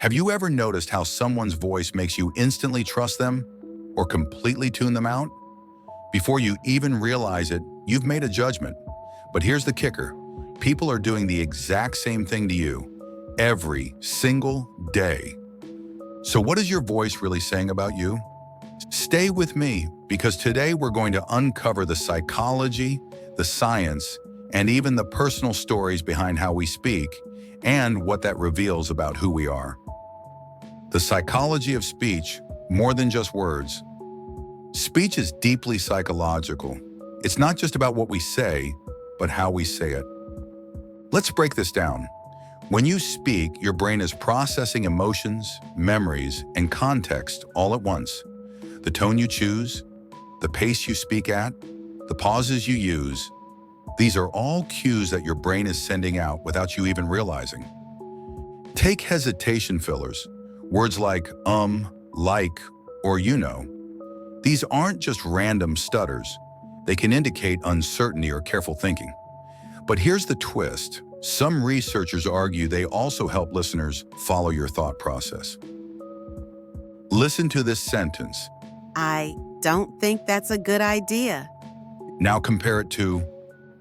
Have you ever noticed how someone's voice makes you instantly trust them or completely tune them out? Before you even realize it, you've made a judgment. But here's the kicker. People are doing the exact same thing to you every single day. So what is your voice really saying about you? Stay with me because today we're going to uncover the psychology, the science, and even the personal stories behind how we speak and what that reveals about who we are. The psychology of speech, more than just words. Speech is deeply psychological. It's not just about what we say, but how we say it. Let's break this down. When you speak, your brain is processing emotions, memories, and context all at once. The tone you choose, the pace you speak at, the pauses you use, these are all cues that your brain is sending out without you even realizing. Take hesitation fillers, words like like, or you know. These aren't just random stutters. They can indicate uncertainty or careful thinking. But here's the twist. Some researchers argue they also help listeners follow your thought process. Listen to this sentence. I don't think that's a good idea. Now compare it to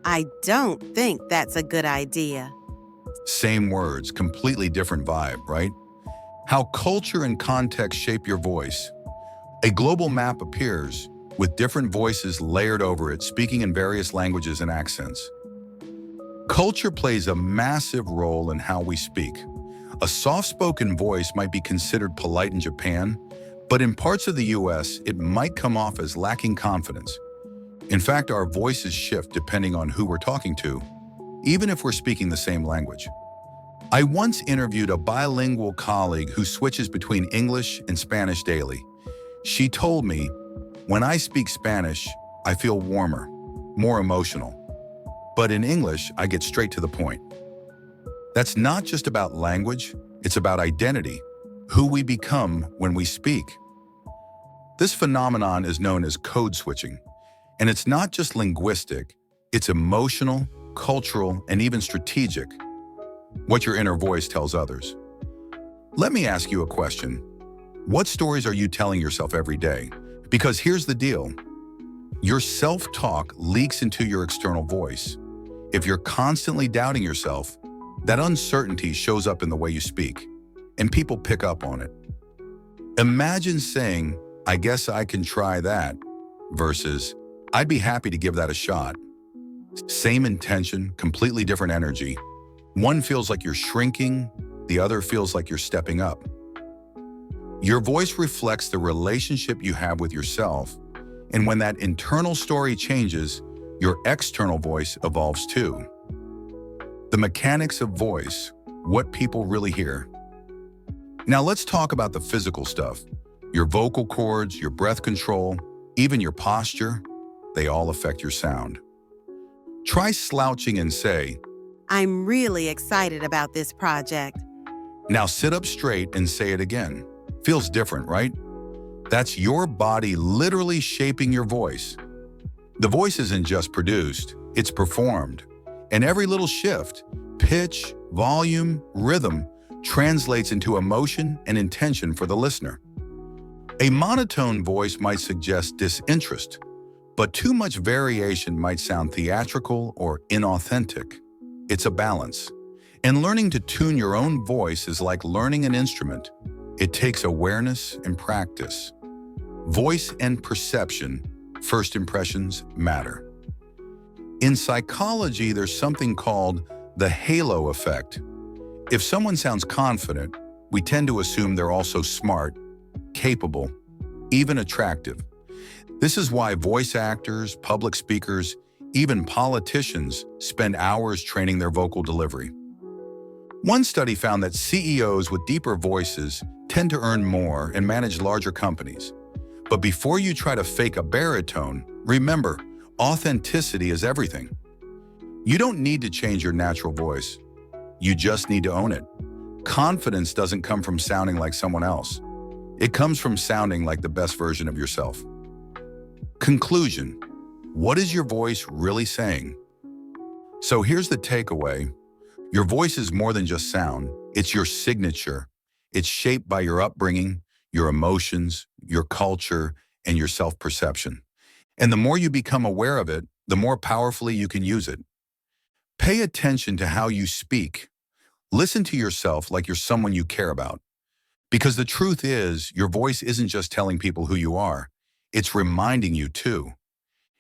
I don't think that's a good idea. same words, completely different vibe, right? How culture and context shape your voice. A global map appears with different voices layered over it, speaking in various languages and accents. Culture plays a massive role in how we speak. A soft-spoken voice might be considered polite in Japan, but in parts of the US, it might come off as lacking confidence. In fact, our voices shift depending on who we're talking to, even if we're speaking the same language. I once interviewed a bilingual colleague who switches between English and Spanish daily. She told me, when I speak Spanish, I feel warmer, more emotional. But in English, I get straight to the point. That's not just about language, it's about identity, who we become when we speak. This phenomenon is known as code switching, and it's not just linguistic, it's emotional, cultural, and even strategic, what your inner voice tells others. Let me ask you a question. What stories are you telling yourself every day? Because here's the deal. Your self-talk leaks into your external voice. If you're constantly doubting yourself, that uncertainty shows up in the way you speak, and people pick up on it. Imagine saying, I guess I can try that, versus, I'd be happy to give that a shot. Same intention, completely different energy. One feels like you're shrinking, the other feels like you're stepping up. Your voice reflects the relationship you have with yourself, and when that internal story changes, your external voice evolves too. The mechanics of voice, what people really hear. Now let's talk about the physical stuff. Your vocal cords, your breath control, even your posture, they all affect your sound. Try slouching and say, I'm really excited about this project. now sit up straight and say it again. Feels different, right? That's your body literally shaping your voice. The voice isn't just produced, it's performed. And every little shift, pitch, volume, rhythm, translates into emotion and intention for the listener. A monotone voice might suggest disinterest, but too much variation might sound theatrical or inauthentic. It's a balance. And learning to tune your own voice is like learning an instrument. It takes awareness and practice. Voice and perception, first impressions, matter. In psychology, there's something called the halo effect. If someone sounds confident, we tend to assume they're also smart, capable, even attractive. This is why voice actors, public speakers, even politicians spend hours training their vocal delivery. One study found that CEOs with deeper voices tend to earn more and manage larger companies. But before you try to fake a baritone, remember, authenticity is everything. You don't need to change your natural voice. You just need to own it. Confidence doesn't come from sounding like someone else. It comes from sounding like the best version of yourself. Conclusion: what is your voice really saying? So here's the takeaway. Your voice is more than just sound. It's your signature. It's shaped by your upbringing, your emotions, your culture, and your self-perception. And the more you become aware of it, the more powerfully you can use it. Pay attention to how you speak. Listen to yourself like you're someone you care about. Because the truth is, your voice isn't just telling people who you are, it's reminding you too.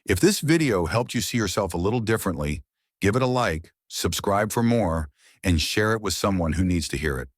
If this video helped you see yourself a little differently, give it a like, subscribe for more, and share it with someone who needs to hear it.